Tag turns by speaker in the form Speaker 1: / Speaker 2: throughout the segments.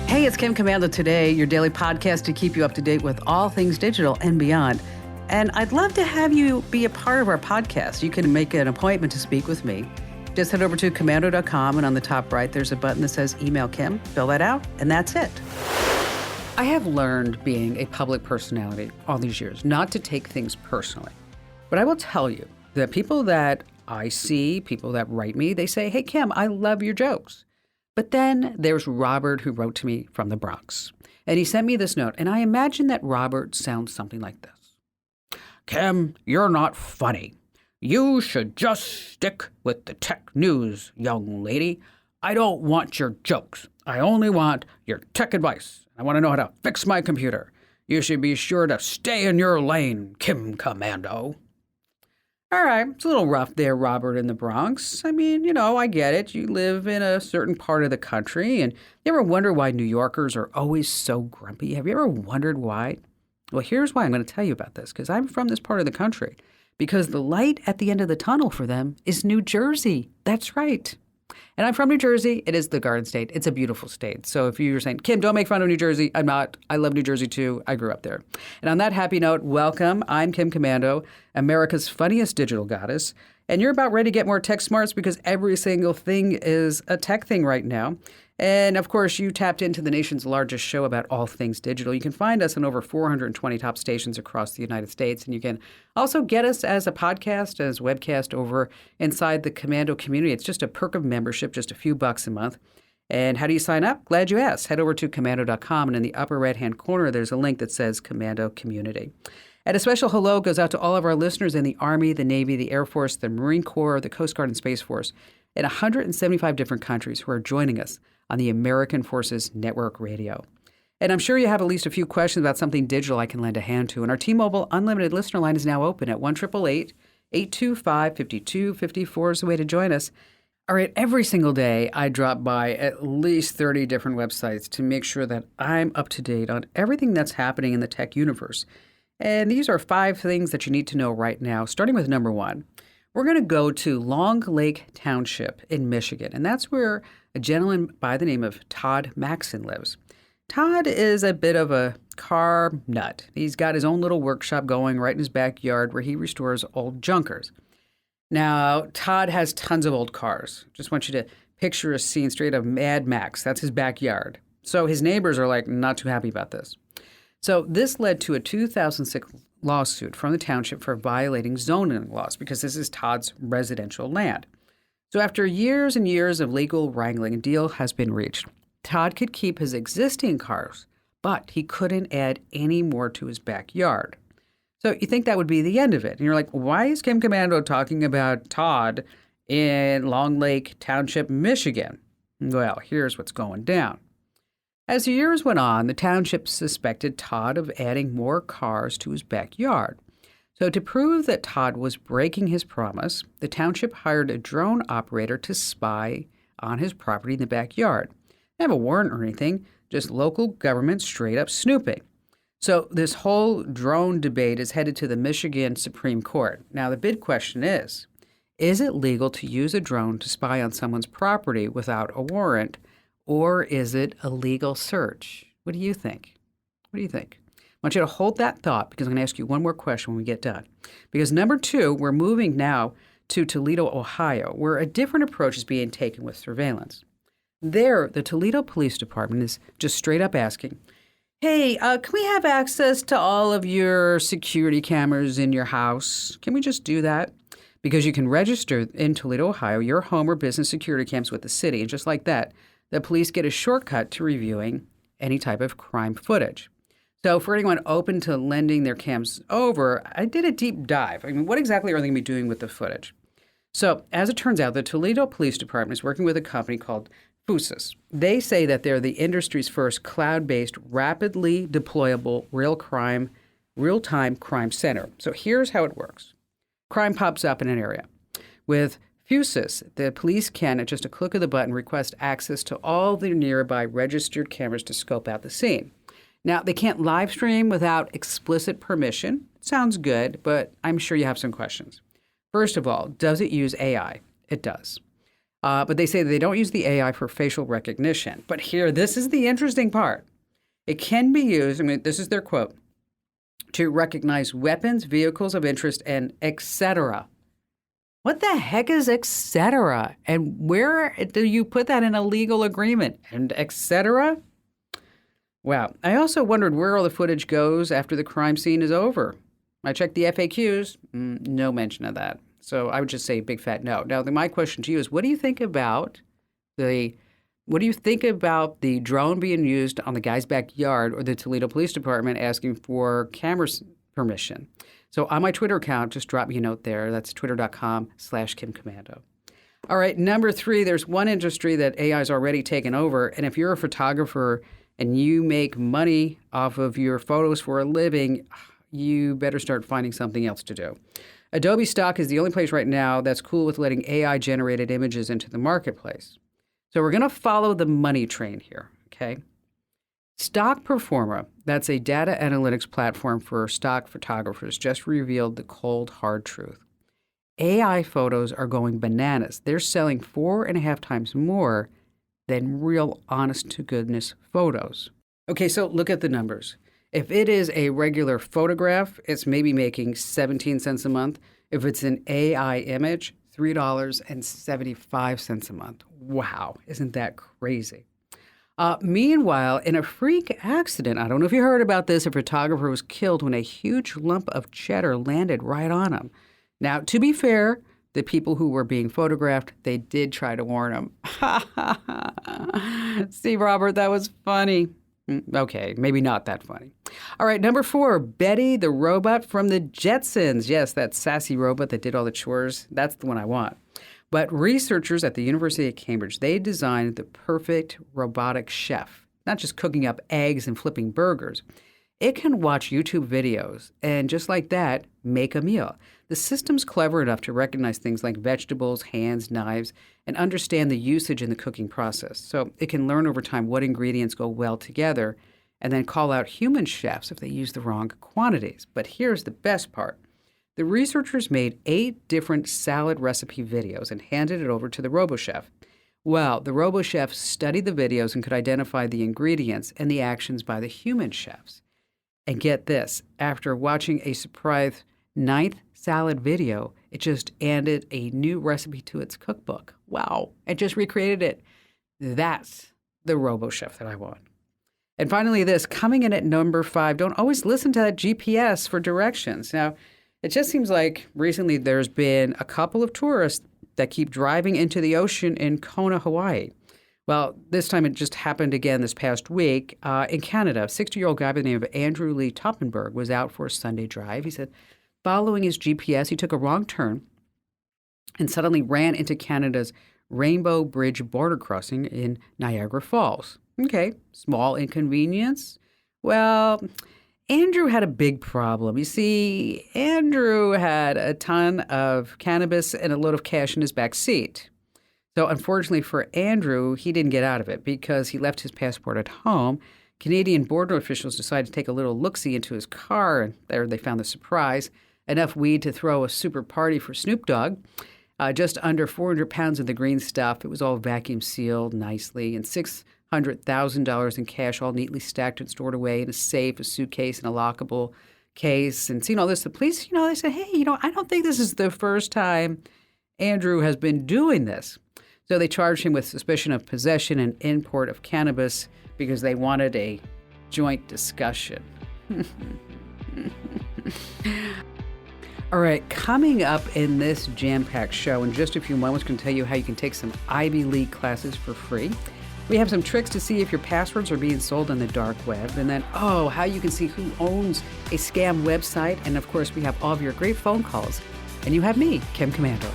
Speaker 1: Hey, it's Kim Commando Today, your daily podcast to keep you up to date with all things digital and beyond. And I'd love to have you be a part of our podcast. You can make an appointment to speak with me. Just head over to commando.com, and on the top right, there's a button that says Email Kim. Fill that out, and that's it. I have learned, being a public personality all these years, not to take things personally. But I will tell you that people that I see, people that write me, they say, "Hey, Kim, I love your jokes." But then there's Robert, who wrote to me from the Bronx. And he sent me this note, and I imagine that Robert sounds something like this. "Kim, you're not funny. You should just stick with the tech news, young lady. I don't want your jokes. I only want your tech advice. I want to know how to fix my computer. You should be sure to stay in your lane, Kim Commando." All right, it's a little rough there, Robert in the Bronx. I mean, I get it. You live in a certain part of the country, and you ever wonder why New Yorkers are always so grumpy? Have you ever wondered why? Well, here's why I'm going to tell you about this, because I'm from this part of the country. Because the light at the end of the tunnel for them is New Jersey. That's right. And I'm from New Jersey. It is the Garden State. It's a beautiful state. So if you're saying, "Kim, don't make fun of New Jersey," I'm not. I love New Jersey too. I grew up there. And on that happy note, welcome. I'm Kim Commando, America's funniest digital goddess. And you're about ready to get more tech smarts because every single thing is a tech thing right now. And of course, you tapped into the nation's largest show about all things digital. You can find us on over 420 top stations across the United States. And you can also get us as a podcast, as webcast over inside the Commando community. It's just a perk of membership, just a few bucks a month. And how do you sign up? Glad you asked. Head over to commando.com, and in the upper right-hand corner, there's a link that says Commando Community. And a special hello goes out to all of our listeners in the Army, the Navy, the Air Force, the Marine Corps, the Coast Guard, and Space Force in 175 different countries who are joining us on the American Forces Network Radio. And I'm sure you have at least a few questions about something digital I can lend a hand to. And our T-Mobile Unlimited listener line is now open at 1-888-825-5254 is the way to join us. All right, every single day I drop by at least 30 different websites to make sure that I'm up to date on everything that's happening in the tech universe. And these are 5 things that you need to know right now, starting with number 1. We're going to go to Long Lake Township in Michigan, and that's where a gentleman by the name of Todd Maxson lives. Todd is a bit of a car nut. He's got his own little workshop going right in his backyard where he restores old junkers. Now, Todd has tons of old cars. Just want you to picture a scene straight of Mad Max. That's his backyard. So his neighbors are not too happy about this. So this led to a 2006 lawsuit from the township for violating zoning laws because this is Todd's residential land. So after years and years of legal wrangling, a deal has been reached. Todd could keep his existing cars, but he couldn't add any more to his backyard. So you think that would be the end of it. And you're like, why is Kim Commando talking about Todd in Long Lake Township, Michigan? Well, here's what's going down. As the years went on, the township suspected Todd of adding more cars to his backyard. So to prove that Todd was breaking his promise, the township hired a drone operator to spy on his property in the backyard. They have a warrant or anything, just local government straight up snooping. So this whole drone debate is headed to the Michigan Supreme Court. Now the big question is it legal to use a drone to spy on someone's property without a warrant? Or is it a legal search? What do you think? What do you think? I want you to hold that thought because I'm going to ask you one more question when we get done. Because number 2, we're moving now to Toledo, Ohio, where a different approach is being taken with surveillance. There, the Toledo Police Department is just straight up asking, "Hey, can we have access to all of your security cameras in your house? Can we just do that?" Because you can register in Toledo, Ohio, your home or business security cams with the city, and just like that, the police get a shortcut to reviewing any type of crime footage. So for anyone open to lending their cams over, I did a deep dive. I mean, what exactly are they going to be doing with the footage? So as it turns out, the Toledo Police Department is working with a company called Fusus. They say that they're the industry's first cloud-based, rapidly deployable real-time crime center. So here's how it works. Crime pops up in an area. With Fusus, the police can, at just a click of the button, request access to all the nearby registered cameras to scope out the scene. Now, they can't live stream without explicit permission. Sounds good, but I'm sure you have some questions. First of all, does it use AI? It does. But they say they don't use the AI for facial recognition. But here, this is the interesting part. It can be used, I mean, this is their quote, to recognize weapons, vehicles of interest, and etc. What the heck is etc.? And where do you put that in a legal agreement? And etc.? Wow. I also wondered where all the footage goes after the crime scene is over. I checked the FAQs, no mention of that. So I would just say big fat no. Now, my question to you is, what do you think about the drone being used on the guy's backyard or the Toledo Police Department asking for camera permission? So on my Twitter account, just drop me a note there. That's twitter.com/KimCommando. All right, number 3, there's one industry that AI is already taken over. And if you're a photographer and you make money off of your photos for a living, you better start finding something else to do. Adobe Stock is the only place right now that's cool with letting AI-generated images into the marketplace. So we're going to follow the money train here, okay? Stock Performer, that's a data analytics platform for stock photographers, just revealed the cold, hard truth. AI photos are going bananas. They're selling 4.5 times more than real honest-to-goodness photos. Okay, so look at the numbers. If it is a regular photograph, it's maybe making 17 cents a month. If it's an AI image, $3.75 a month. Wow, isn't that crazy? Meanwhile, in a freak accident, I don't know if you heard about this, a photographer was killed when a huge lump of cheddar landed right on him. Now, to be fair, the people who were being photographed, they did try to warn him. See, Robert, that was funny. Okay, maybe not that funny. All right, number 4, Betty the robot from the Jetsons. Yes, that sassy robot that did all the chores. That's the one I want. But researchers at the University of Cambridge, they designed the perfect robotic chef, not just cooking up eggs and flipping burgers. It can watch YouTube videos and just like that, make a meal. The system's clever enough to recognize things like vegetables, hands, knives, and understand the usage in the cooking process. So it can learn over time what ingredients go well together and then call out human chefs if they use the wrong quantities. But here's the best part. The researchers made 8 different salad recipe videos and handed it over to the RoboChef. Well, the RoboChef studied the videos and could identify the ingredients and the actions by the human chefs. And get this, after watching a surprise 9th salad video, it just added a new recipe to its cookbook. Wow, it just recreated it. That's the RoboChef that I want. And finally this, coming in at number 5, don't always listen to that GPS for directions. Now, it just seems like recently there's been a couple of tourists that keep driving into the ocean in Kona, Hawaii. Well, this time it just happened again this past week. In Canada, a 60-year-old guy by the name of Andrew Lee Toppenberg was out for a Sunday drive. He said, following his GPS, he took a wrong turn and suddenly ran into Canada's Rainbow Bridge border crossing in Niagara Falls. Okay, small inconvenience. Well, Andrew had a big problem. You see, Andrew had a ton of cannabis and a load of cash in his back seat. So unfortunately for Andrew, he didn't get out of it because he left his passport at home. Canadian border officials decided to take a little look-see into his car, and there they found the surprise. Enough weed to throw a super party for Snoop Dogg. Just under 400 pounds of the green stuff. It was all vacuum sealed nicely, and $600,000 in cash all neatly stacked and stored away in a safe, a suitcase, and a lockable case. And seeing all this, the police, they said, hey, I don't think this is the first time Andrew has been doing this. So they charged him with suspicion of possession and import of cannabis because they wanted a joint discussion. All right, coming up in this jam-packed show in just a few moments, I'm going to tell you how you can take some Ivy League classes for free. We have some tricks to see if your passwords are being sold on the dark web. And then, how you can see who owns a scam website. And of course, we have all of your great phone calls. And you have me, Kim Commando.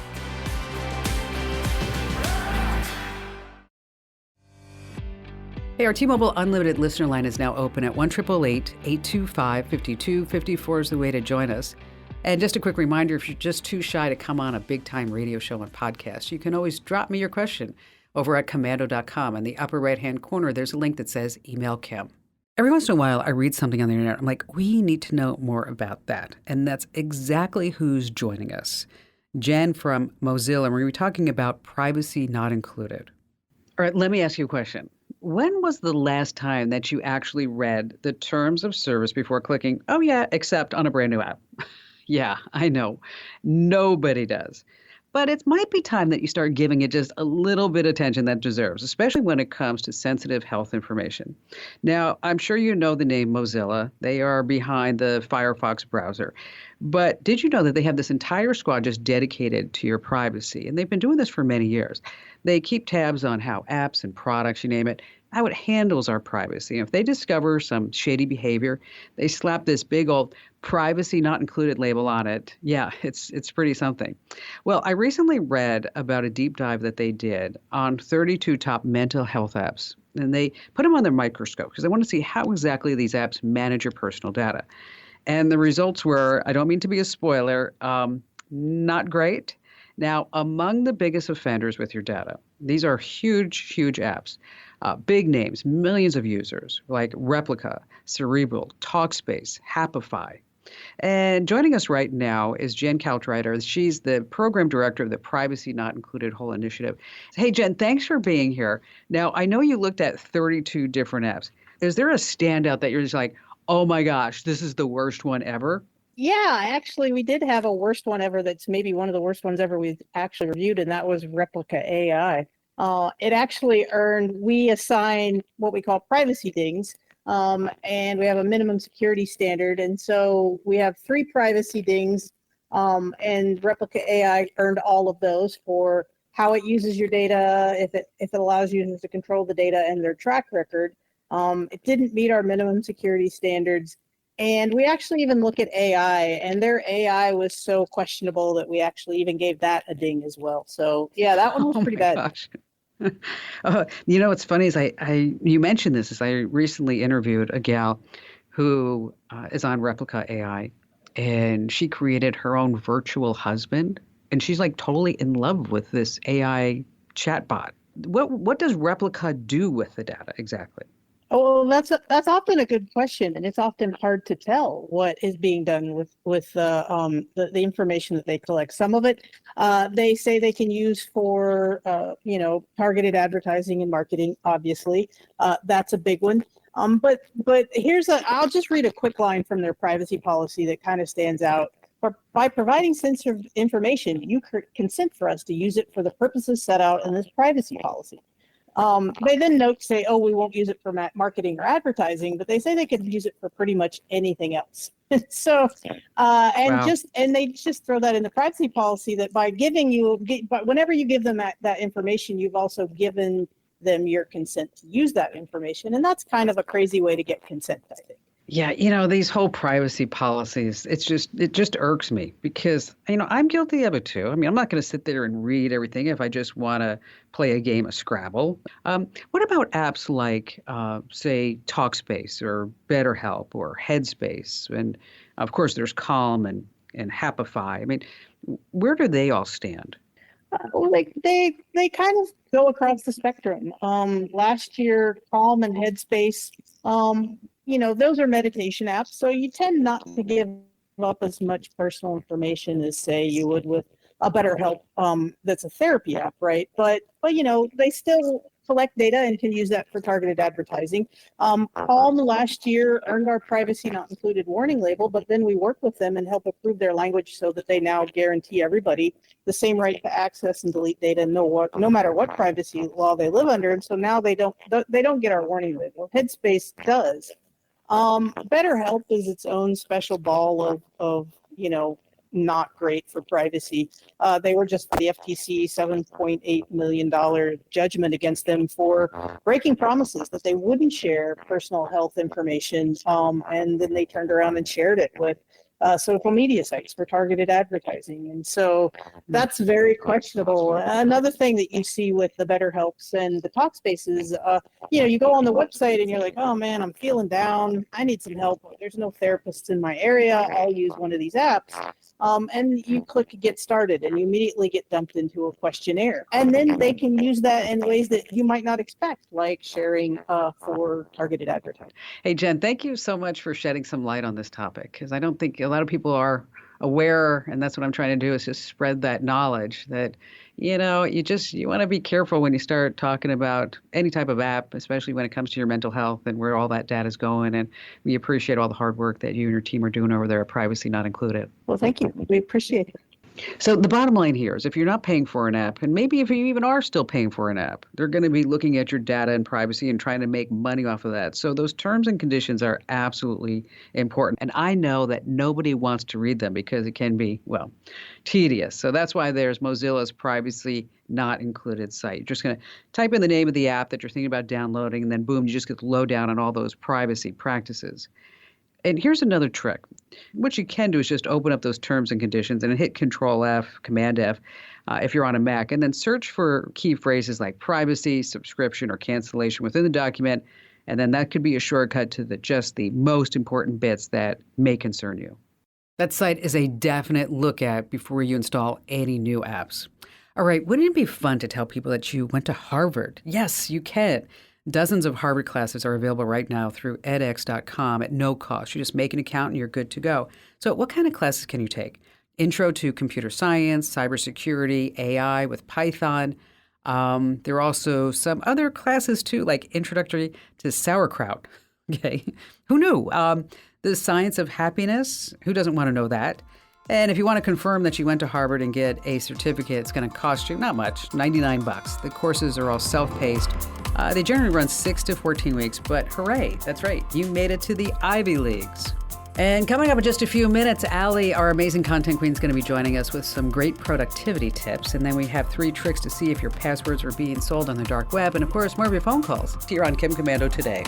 Speaker 1: Hey, our T-Mobile Unlimited listener line is now open at 1-888-825-5254 is the way to join us. And just a quick reminder, if you're just too shy to come on a big-time radio show and podcast, you can always drop me your question over at commando.com. In the upper right-hand corner, there's a link that says Email Kim. Every once in a while, I read something on the internet. I'm like, we need to know more about that. And that's exactly who's joining us. Jen from Mozilla, and we were talking about privacy not included. All right, let me ask you a question. When was the last time that you actually read the terms of service before clicking, oh, yeah, accept on a brand new app? Yeah, I know. Nobody does. But it might be time that you start giving it just a little bit of attention that it deserves, especially when it comes to sensitive health information. Now, I'm sure you know the name Mozilla. They are behind the Firefox browser. But did you know that they have this entire squad just dedicated to your privacy? And they've been doing this for many years. They keep tabs on how apps and products, you name it, how it handles our privacy. And if they discover some shady behavior, they slap this big old privacy not included label on it. Yeah, it's pretty something. Well, I recently read about a deep dive that they did on 32 top mental health apps. And they put them on their microscope because they want to see how exactly these apps manage your personal data. And the results were, I don't mean to be a spoiler, not great. Now, among the biggest offenders with your data, these are huge, huge apps, big names, millions of users like Replica, Cerebral, Talkspace, Happify. And joining us right now is Jen Kaltreiter. She's the program director of the Privacy Not Included whole initiative. Hey, Jen, thanks for being here. Now, I know you looked at 32 different apps. Is there a standout that you're just like, oh my gosh, this is the worst one ever?
Speaker 2: Yeah, actually, we did have a worst one ever that's maybe one of the worst ones ever we've actually reviewed, and that was Replica AI. It actually we assign what we call privacy dings, and we have a minimum security standard. And so we have 3 privacy dings, and Replica AI earned all of those for how it uses your data, if it allows users to control the data and their track record. It didn't meet our minimum security standards. And we actually even look at AI, and their AI was so questionable that we actually even gave that a ding as well. So yeah, that one was
Speaker 1: Oh
Speaker 2: pretty
Speaker 1: my
Speaker 2: bad.
Speaker 1: gosh. What's funny is you mentioned this, is I recently interviewed a gal who is on Replica AI, and she created her own virtual husband, and she's like totally in love with this AI chatbot. What does Replica do with the data exactly?
Speaker 2: Oh, that's often a good question, and it's often hard to tell what is being done with the information that they collect. Some of it they say they can use for targeted advertising and marketing. Obviously, that's a big one. But I'll just read a quick line from their privacy policy that kind of stands out. By providing sensitive information, you consent for us to use it for the purposes set out in this privacy policy. They then say, oh, we won't use it for marketing or advertising, but they say they could use it for pretty much anything else. So,
Speaker 1: Wow.
Speaker 2: and they just throw that in the privacy policy that but whenever you give them that information, you've also given them your consent to use that information. And that's kind of a crazy way to get consent, I think.
Speaker 1: Yeah, these whole privacy policies, it just irks me because, I'm guilty of it too. I mean, I'm not going to sit there and read everything if I just want to play a game of Scrabble. What about apps like, say, Talkspace or BetterHelp or Headspace? And of course, there's Calm and Happify. I mean, where do they all stand?
Speaker 2: Like they kind of go across the spectrum. Last year, Calm and Headspace, those are meditation apps, so you tend not to give up as much personal information as, say, you would with a BetterHelp, that's a therapy app, right? But they still collect data and can use that for targeted advertising. Calm last year earned our privacy not included warning label, but then we work with them and help improve their language so that they now guarantee everybody the same right to access and delete data, no matter what privacy law they live under. And so now they don't get our warning label. Headspace does. BetterHelp is its own special ball of not great for privacy. They were just the FTC $7.8 million judgment against them for breaking promises that they wouldn't share personal health information. And then they turned around and shared it with social media sites for targeted advertising. And so that's very questionable. Another thing that you see with the BetterHelps and the Talkspaces, you go on the website and you're like, oh man, I'm feeling down. I need some help. There's no therapists in my area. I'll use one of these apps. And you click get started and you immediately get dumped into a questionnaire. And then they can use that in ways that you might not expect, like sharing for targeted advertising.
Speaker 1: Hey, Jen, thank you so much for shedding some light on this topic because I don't think a lot of people are aware, and that's what I'm trying to do is just spread that knowledge that, you want to be careful when you start talking about any type of app, especially when it comes to your mental health and where all that data is going. And we appreciate all the hard work that you and your team are doing over there at Privacy Not Included.
Speaker 2: Well, thank you. We appreciate it.
Speaker 1: So the bottom line here is if you're not paying for an app, and maybe if you even are still paying for an app, they're going to be looking at your data and privacy and trying to make money off of that. So those terms and conditions are absolutely important. And I know that nobody wants to read them because it can be, well, tedious. So that's why there's Mozilla's Privacy Not Included site. You're just going to type in the name of the app that you're thinking about downloading, and then boom, you just get the lowdown on all those privacy practices. And here's another trick. What you can do is just open up those terms and conditions and hit Control F, Command F, if you're on a Mac, and then search for key phrases like privacy, subscription, or cancellation within the document. And then that could be a shortcut to just the most important bits that may concern you. That site is a definite look at before you install any new apps. All right, wouldn't it be fun to tell people that you went to Harvard? Yes, you can. Dozens of Harvard classes are available right now through edX.com at no cost. You just make an account and you're good to go. So what kind of classes can you take? Intro to computer science, cybersecurity, AI with Python. There are also some other classes too, like introductory to sauerkraut. Okay, who knew? The science of happiness. Who doesn't want to know that? And if you want to confirm that you went to Harvard and get a certificate, it's going to cost you not much, $99. The courses are all self-paced. They generally run 6 to 14 weeks, but hooray, that's right, you made it to the Ivy Leagues. And coming up in just a few minutes, Allie, our amazing content queen, is going to be joining us with some great productivity tips. And then we have 3 tricks to see if your passwords are being sold on the dark web. And of course, more of your phone calls here on Kim Komando Today.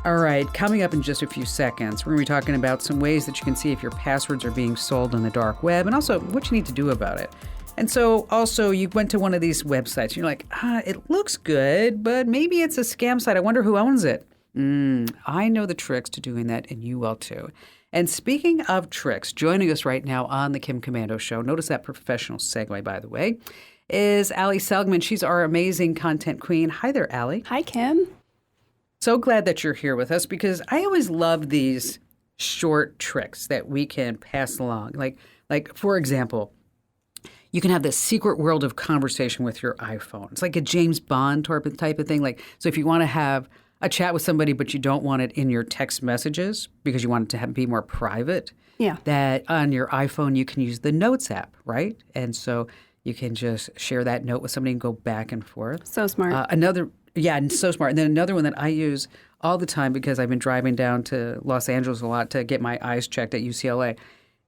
Speaker 1: All right, coming up in just a few seconds, we're going to be talking about some ways that you can see if your passwords are being sold on the dark web and also what you need to do about it. And so also you went to one of these websites and you're like, it looks good, but maybe it's a scam site. I wonder who owns it. I know the tricks to doing that, and you will too. And speaking of tricks, joining us right now on the Kim Komando Show, notice that professional segue, by the way, is Allie Seligman. She's our amazing content queen. Hi there, Allie.
Speaker 3: Hi, Kim.
Speaker 1: So glad that you're here with us because I always love these short tricks that we can pass along. Like for example, you can have this secret world of conversation with your iPhone. It's like a James Bond type of thing. So if you want to have a chat with somebody, but you don't want it in your text messages because you want it to be more private, that on your iPhone you can use the Notes app, right? And so you can just share that note with somebody and go back and forth.
Speaker 3: So smart.
Speaker 1: Yeah, and so smart. And then another one that I use all the time because I've been driving down to Los Angeles a lot to get my eyes checked at UCLA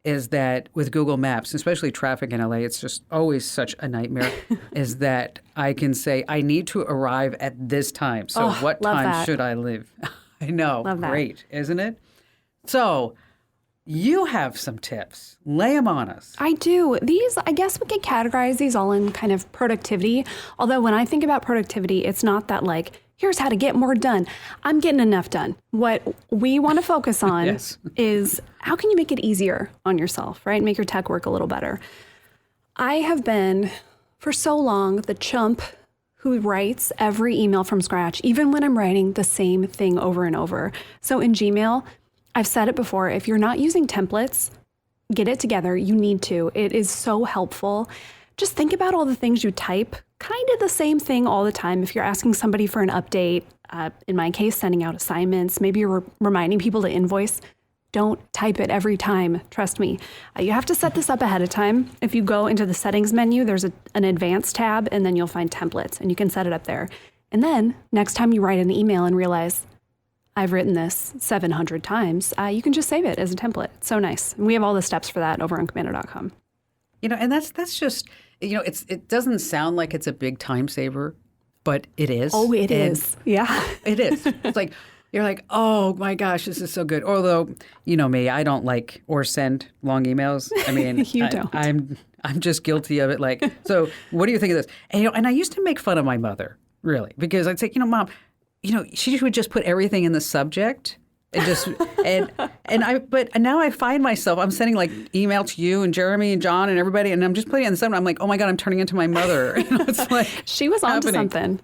Speaker 1: is that with Google Maps, especially traffic in LA, it's just always such a nightmare, is that I can say, I need to arrive at this time. So what time should I leave? I know.
Speaker 3: Love that.
Speaker 1: Great, isn't it? So you have some tips. Lay them on us.
Speaker 3: I do. These, I guess we could categorize these all in kind of productivity. Although when I think about productivity, it's not that like, here's how to get more done. I'm getting enough done. What we want to focus on is how can you make it easier on yourself, right? Make your tech work a little better. I have been for so long the chump who writes every email from scratch, even when I'm writing the same thing over and over. So in Gmail, I've said it before, if you're not using templates, get it together. You need to. It is so helpful. Just think about all the things you type, kind of the same thing all the time. If you're asking somebody for an update, in my case, sending out assignments, maybe you're reminding people to invoice, don't type it every time. Trust me. You have to set this up ahead of time. If you go into the settings menu, there's an advanced tab, and then you'll find templates, and you can set it up there. And then next time you write an email and realize, I've written this 700 times, you can just save it as a template. It's so nice. And we have all the steps for that over on Komando.com.
Speaker 1: And that's just, it doesn't sound like it's a big time saver, but it is.
Speaker 3: Oh, it is. Yeah.
Speaker 1: It is. It's like, you're like, oh my gosh, this is so good. Although, you know me, I don't like or send long emails. I mean,
Speaker 3: You don't.
Speaker 1: I'm just guilty of it. Like, so what do you think of this? And I used to make fun of my mother, really, because I'd say, Mom, she would just put everything in the subject and just but now I find myself, I'm sending like email to you and Jeremy and John and everybody, and I'm just putting it in the subject. I'm like, oh my God, I'm turning into my mother. It's like
Speaker 3: she was onto something.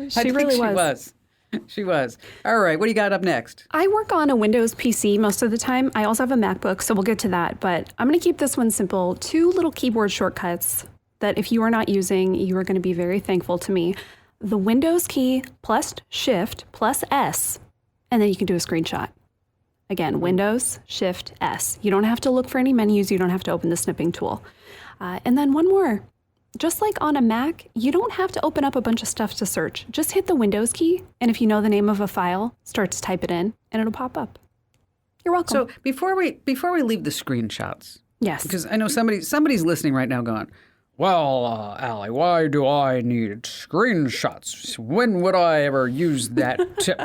Speaker 3: She really was.
Speaker 1: She was. All right, what do you got up next?
Speaker 3: I work on a Windows PC most of the time. I also have a MacBook, so we'll get to that. But I'm going to keep this one simple. 2 little keyboard shortcuts that if you are not using, you are going to be very thankful to me. The Windows key plus Shift plus S, and then you can do a screenshot. Again, Windows, Shift, S. You don't have to look for any menus. You don't have to open the snipping tool. And then one more. Just like on a Mac, you don't have to open up a bunch of stuff to search. Just hit the Windows key, and if you know the name of a file, start to type it in, and it'll pop up. You're welcome.
Speaker 1: So before we leave the screenshots,
Speaker 3: yes,
Speaker 1: because I know somebody's listening right now going, well, Allie, why do I need screenshots? When would I ever use that tip?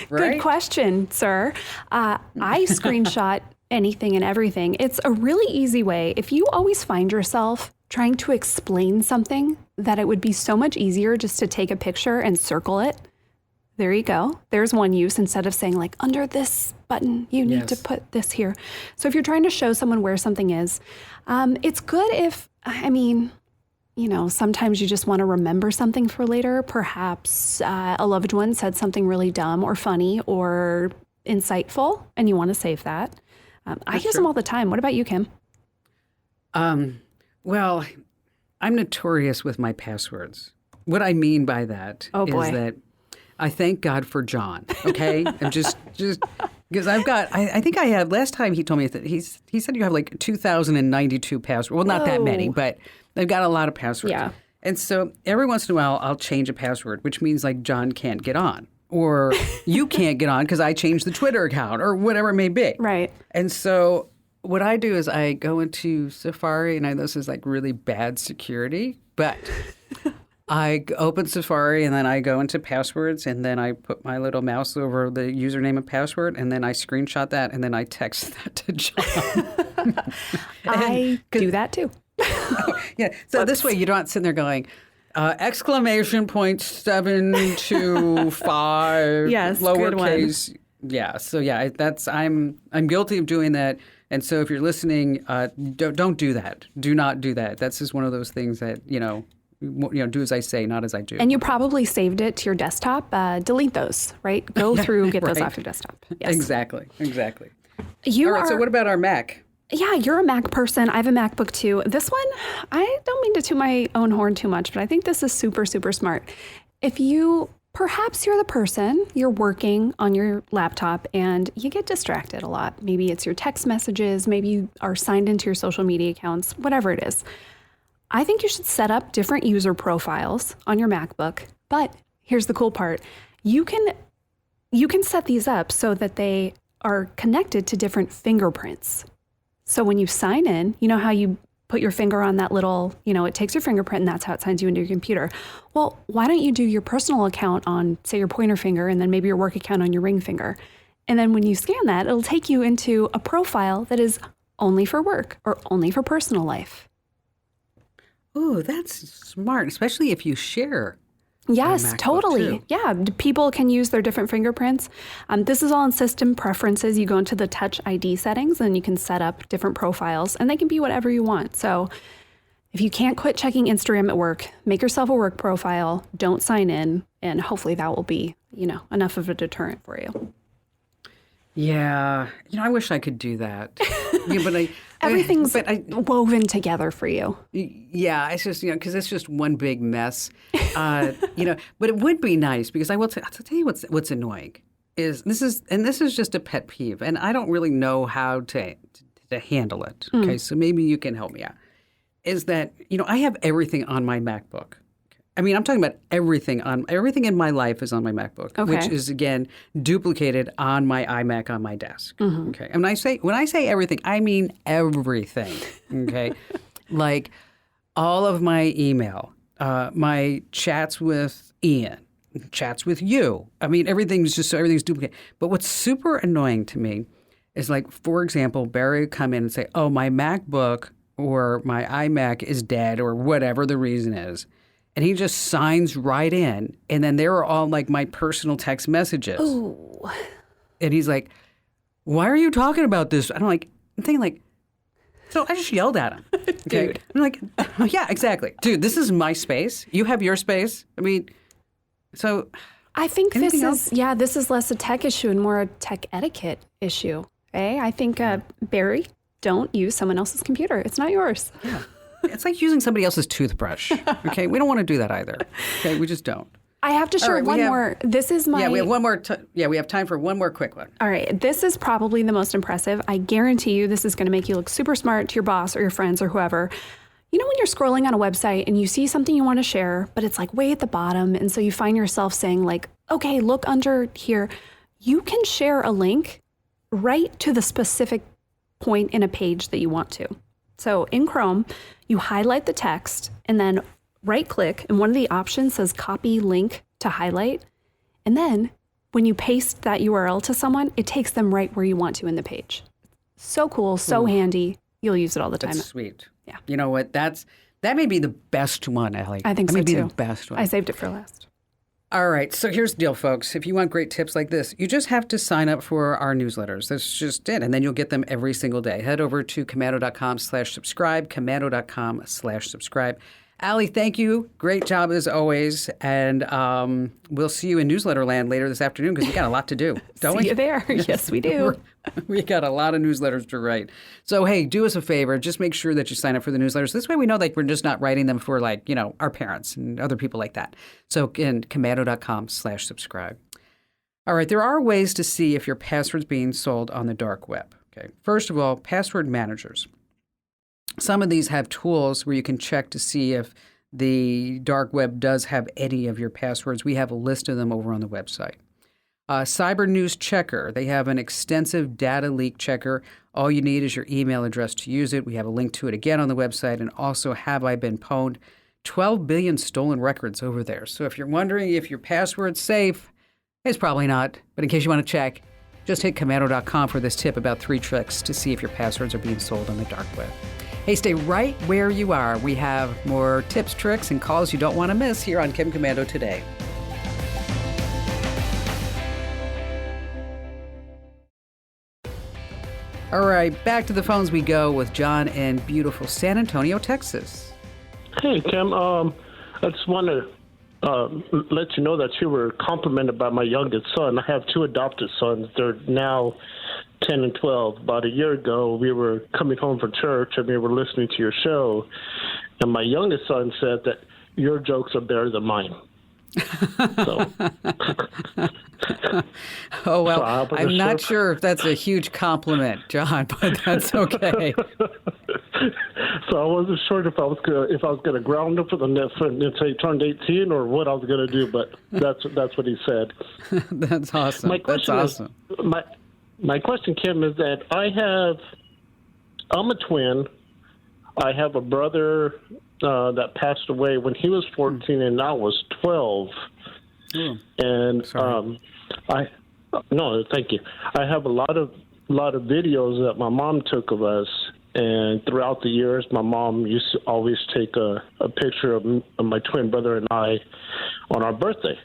Speaker 1: Right?
Speaker 3: Good question, sir. I screenshot anything and everything. It's a really easy way. If you always find yourself trying to explain something, that it would be so much easier just to take a picture and circle it. There you go. There's one use instead of saying like under this button, you need to put this here. So if you're trying to show someone where something is, it's good if, sometimes you just want to remember something for later. Perhaps a loved one said something really dumb or funny or insightful, and you want to save that. I use them all the time. What about you, Kim?
Speaker 1: Well, I'm notorious with my passwords. What I mean by that is that I thank God for John, okay? I'm just because I've got, I think I have, last time he told me that he said you have like 2,092 passwords. Well, not that many, but I've got a lot of passwords.
Speaker 3: Yeah.
Speaker 1: And so every once in a while, I'll change a password, which means like John can't get on. Or you can't get on because I changed the Twitter account or whatever it may be.
Speaker 3: Right.
Speaker 1: And so what I do is I go into Safari, and I know this is like really bad security, but I open Safari and then I go into passwords and then I put my little mouse over the username and password and then I screenshot that and then I text that to John.
Speaker 3: I do that too.
Speaker 1: Yeah. So this way you're not sitting there going, exclamation point 725
Speaker 3: yes,
Speaker 1: lowercase. Yeah. So yeah, I'm guilty of doing that. And so if you're listening, don't do that. Do not do that. That's just one of those things that, do as I say, not as I do.
Speaker 3: And you probably saved it to your desktop. Delete those, right? Go through, get those off your desktop. Yes.
Speaker 1: Exactly.
Speaker 3: You
Speaker 1: All right, so what about our Mac?
Speaker 3: Yeah, you're a Mac person. I have a MacBook too. This one, I don't mean to toot my own horn too much, but I think this is super, super smart. Perhaps you're the person, you're working on your laptop and you get distracted a lot. Maybe it's your text messages, maybe you are signed into your social media accounts, whatever it is. I think you should set up different user profiles on your MacBook. But here's the cool part. You can set these up so that they are connected to different fingerprints. So when you sign in, you know how you put your finger on that little, it takes your fingerprint and that's how it signs you into your computer. Well, why don't you do your personal account on, say, your pointer finger and then maybe your work account on your ring finger? And then when you scan that, it'll take you into a profile that is only for work or only for personal life.
Speaker 1: Oh, that's smart, especially if you share.
Speaker 3: Yes, totally.
Speaker 1: Too.
Speaker 3: Yeah, people can use their different fingerprints. This is all in system preferences. You go into the Touch ID settings and you can set up different profiles and they can be whatever you want. So if you can't quit checking Instagram at work, make yourself a work profile, don't sign in, and hopefully that will be, enough of a deterrent for you.
Speaker 1: Yeah, I wish I could do that. But
Speaker 3: everything's woven together for you.
Speaker 1: Yeah, it's just because it's just one big mess. But it would be nice because I'll tell you what's annoying is this is just a pet peeve, and I don't really know how to handle it. Okay, so maybe you can help me out. Is that I have everything on my MacBook. I mean, I'm talking about everything in my life is on my MacBook, which is again duplicated on my iMac on my desk. Mm-hmm. Okay, and when I say everything, I mean everything. Okay, like all of my email, my chats with Ian, chats with you. I mean, everything's duplicated. But what's super annoying to me is like, for example, Barry would come in and say, "Oh, my MacBook or my iMac is dead," or whatever the reason is. And he just signs right in. And then there are all like my personal text messages.
Speaker 3: Ooh.
Speaker 1: And he's like, "Why are you talking about this?" I'm thinking like, so I just yelled at him. Okay?
Speaker 3: Dude.
Speaker 1: I'm like, yeah, exactly. Dude, this is my space. You have your space. I mean, so
Speaker 3: I think
Speaker 1: Anything
Speaker 3: this is less a tech issue and more a tech etiquette issue. I think, Barry, don't use someone else's computer. It's not yours.
Speaker 1: Yeah. It's like using somebody else's toothbrush. Okay, we don't want to do that either. Okay, we just don't.
Speaker 3: I have to share one more. This is my.
Speaker 1: Yeah, we have one more. We have time for one more quick one.
Speaker 3: All right. This is probably the most impressive. I guarantee you this is going to make you look super smart to your boss or your friends or whoever. You know when you're scrolling on a website and you see something you want to share, but it's like way at the bottom. And so you find yourself saying like, okay, look under here. You can share a link right to the specific point in a page that you want to. So in Chrome, you highlight the text and then right click, and one of the options says copy link to highlight. And then when you paste that URL to someone, it takes them right where you want to in the page. So cool, so handy. You'll use it all the time.
Speaker 1: That's sweet.
Speaker 3: Yeah.
Speaker 1: You know what? That may be the best one, Allie.
Speaker 3: I think
Speaker 1: that
Speaker 3: so
Speaker 1: may be
Speaker 3: too.
Speaker 1: the best one.
Speaker 3: I saved it for last.
Speaker 1: All right. So here's the deal, folks. If you want great tips like this, you just have to sign up for our newsletters. That's just it. And then you'll get them every single day. Head over to komando.com/subscribe, komando.com/subscribe. Allie, thank you. Great job as always. And we'll see you in newsletter land later this afternoon because we got a lot to do, don't we?
Speaker 3: See you there. Yes, we do.
Speaker 1: We got a lot of newsletters to write. So, hey, do us a favor. Just make sure that you sign up for the newsletters. This way we know that we're just not writing them for our parents and other people like that. So, again, komando.com/subscribe. All right. There are ways to see if your password's being sold on the dark web. Okay. First of all, password managers. Some of these have tools where you can check to see if the dark web does have any of your passwords. We have a list of them over on the website. Cyber News Checker, they have an extensive data leak checker. All you need is your email address to use it. We have a link to it again on the website. And also, Have I Been Pwned? 12 billion stolen records over there. So if you're wondering if your password's safe, it's probably not. But in case you want to check, just hit komando.com for this tip about 3 tricks to see if your passwords are being sold on the dark web. Hey, stay right where you are. We have more tips, tricks, and calls you don't want to miss here on Kim Komando Today. All right, back to the phones we go with John in beautiful San Antonio, Texas.
Speaker 4: Hey, Kim. I just want to let you know that you were complimented by my youngest son. I have 2 adopted sons. They're now 10 and 12. About a year ago, we were coming home from church and we were listening to your show. And my youngest son said that your jokes are better than mine. So.
Speaker 1: Oh, well, I'm not sure if that's a huge compliment, John, but that's okay.
Speaker 4: So I wasn't sure if I was gonna ground him for the until he turned 18 or what I was gonna do, but that's what he said.
Speaker 1: That's awesome.
Speaker 4: That's awesome. My question, Kim, is that I'm a twin. I have a brother that passed away when he was 14 and I was 12. And no, thank you. I have a lot of videos that my mom took of us, and throughout the years, my mom used to always take a picture of my twin brother and I on our birthday.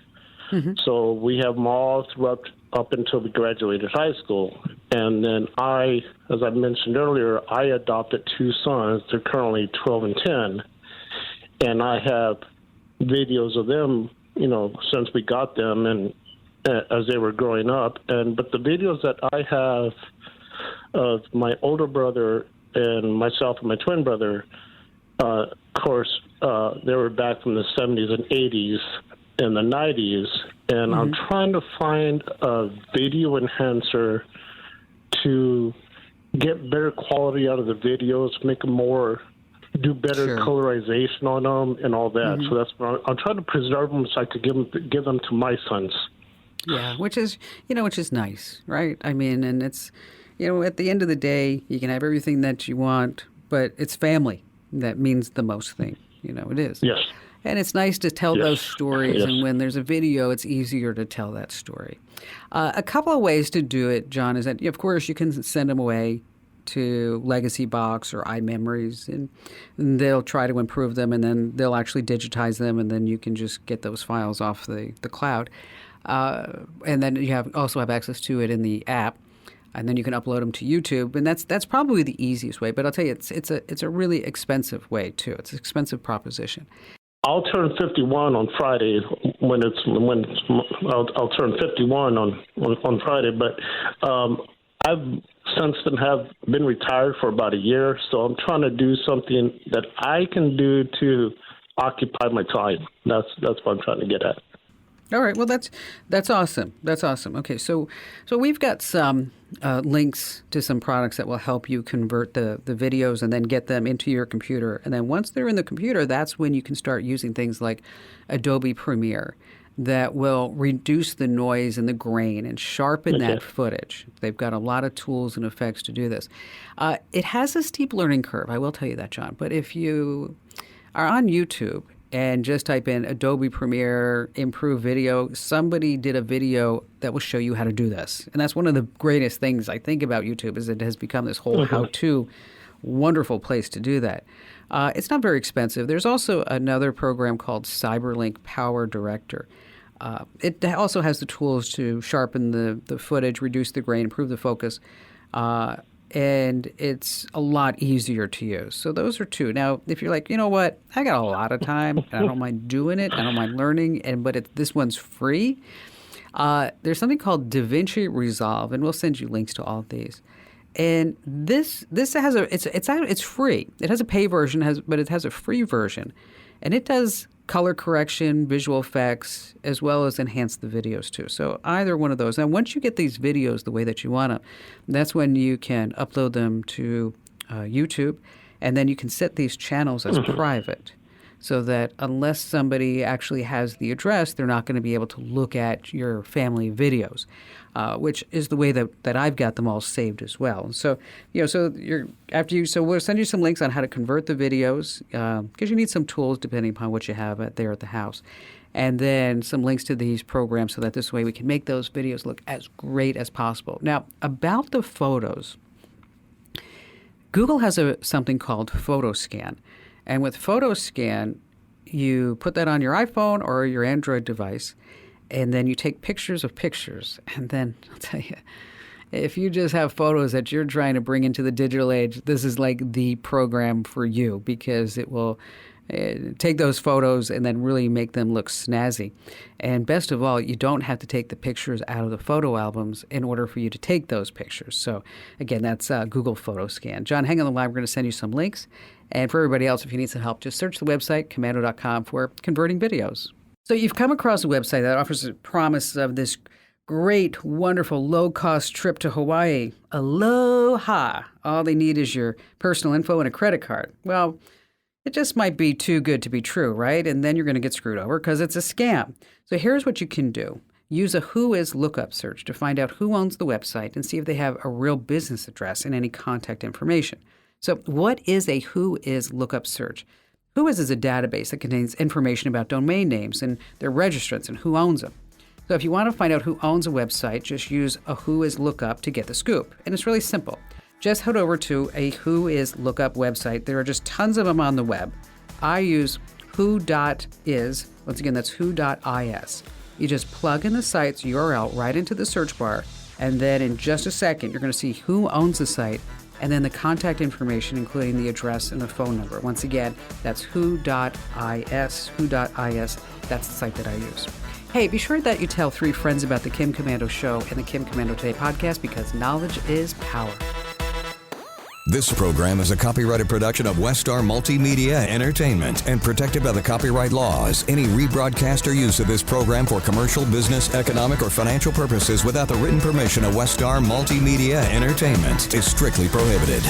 Speaker 4: Mm-hmm. So we have them all throughout up until we graduated high school. And then as I mentioned earlier, I adopted 2 sons. They're currently 12 and 10. And I have videos of them, since we got them and as they were growing up. But the videos that I have of my older brother and myself and my twin brother, of course, they were back from the 70s and 80s and the 90s. And I'm trying to find a video enhancer to get better quality out of the videos, make them do better colorization on them and all that. So that's what I'm trying to preserve them so I could give them to my sons.
Speaker 1: Yeah, which is nice, right? I mean, and it's, at the end of the day, you can have everything that you want, but it's family that means the most thing. It is.
Speaker 4: Yes.
Speaker 1: And it's nice to tell those stories, and when there's a video, it's easier to tell that story. A couple of ways to do it, John, is that, of course, you can send them away to Legacy Box or iMemories, and they'll try to improve them, and then they'll actually digitize them, and then you can just get those files off the cloud. And then you also have access to it in the app, and then you can upload them to YouTube, and that's probably the easiest way. But I'll tell you, it's a really expensive way too. It's an expensive proposition.
Speaker 4: I'll turn 51 on Friday I'll turn 51 on Friday, but I've since then have been retired for about a year, so I'm trying to do something that I can do to occupy my time. That's what I'm trying to get at.
Speaker 1: All right. Well, that's awesome. That's awesome. Okay. So we've got some links to some products that will help you convert the videos and then get them into your computer. And then once they're in the computer, that's when you can start using things like Adobe Premiere that will reduce the noise and the grain and sharpen that footage. They've got a lot of tools and effects to do this. It has a steep learning curve, I will tell you that, John. But if you are on YouTube and just type in Adobe Premiere, improve video, somebody did a video that will show you how to do this. And that's one of the greatest things I think about YouTube is it has become this whole how-to wonderful place to do that. It's not very expensive. There's also another program called Cyberlink Power Director. It also has the tools to sharpen the footage, reduce the grain, improve the focus, and it's a lot easier to use. So those are two. Now, if you're like, you know what, I got a lot of time, and I don't mind doing it, I don't mind learning, but this one's free. There's something called DaVinci Resolve, and we'll send you links to all of these. And this has it's free. It has a pay version, but it has a free version, and it does color correction, visual effects, as well as enhance the videos too. So either one of those. Now, once you get these videos the way that you want them, that's when you can upload them to YouTube, and then you can set these channels as private, so that unless somebody actually has the address, they're not going to be able to look at your family videos, which is the way that I've got them all saved as well. So, so we'll send you some links on how to convert the videos, because you need some tools depending upon what you have there at the house, and then some links to these programs so that this way we can make those videos look as great as possible. Now, about the photos, Google has something called PhotoScan. And with PhotoScan, you put that on your iPhone or your Android device, and then you take pictures of pictures. And then I'll tell you, if you just have photos that you're trying to bring into the digital age, this is like the program for you, because it will take those photos and then really make them look snazzy. And best of all, you don't have to take the pictures out of the photo albums in order for you to take those pictures. So again, that's Google PhotoScan. John, hang on the line. We're going to send you some links. And for everybody else, if you need some help, just search the website, commando.com, for converting videos. So you've come across a website that offers a promise of this great, wonderful, low-cost trip to Hawaii. Aloha! All they need is your personal info and a credit card. Well, it just might be too good to be true, right? And then you're going to get screwed over because it's a scam. So here's what you can do. Use a Who Is lookup search to find out who owns the website and see if they have a real business address and any contact information. So what is a Who Is lookup search? Who Is a database that contains information about domain names and their registrants and who owns them. So if you want to find out who owns a website, just use a Who Is lookup to get the scoop. And it's really simple. Just head over to a Who Is lookup website. There are just tons of them on the web. I use who.is. Once again, that's who.is. You just plug in the site's URL right into the search bar, and then in just a second, you're going to see who owns the site, and then the contact information, including the address and the phone number. Once again, that's who.is. Who.is. That's the site that I use. Hey, be sure that you tell 3 friends about the Kim Komando Show and the Kim Komando Today podcast, because knowledge is power.
Speaker 5: This program is a copyrighted production of Westar Multimedia Entertainment and protected by the copyright laws. Any rebroadcast or use of this program for commercial, business, economic, or financial purposes without the written permission of Westar Multimedia Entertainment is strictly prohibited.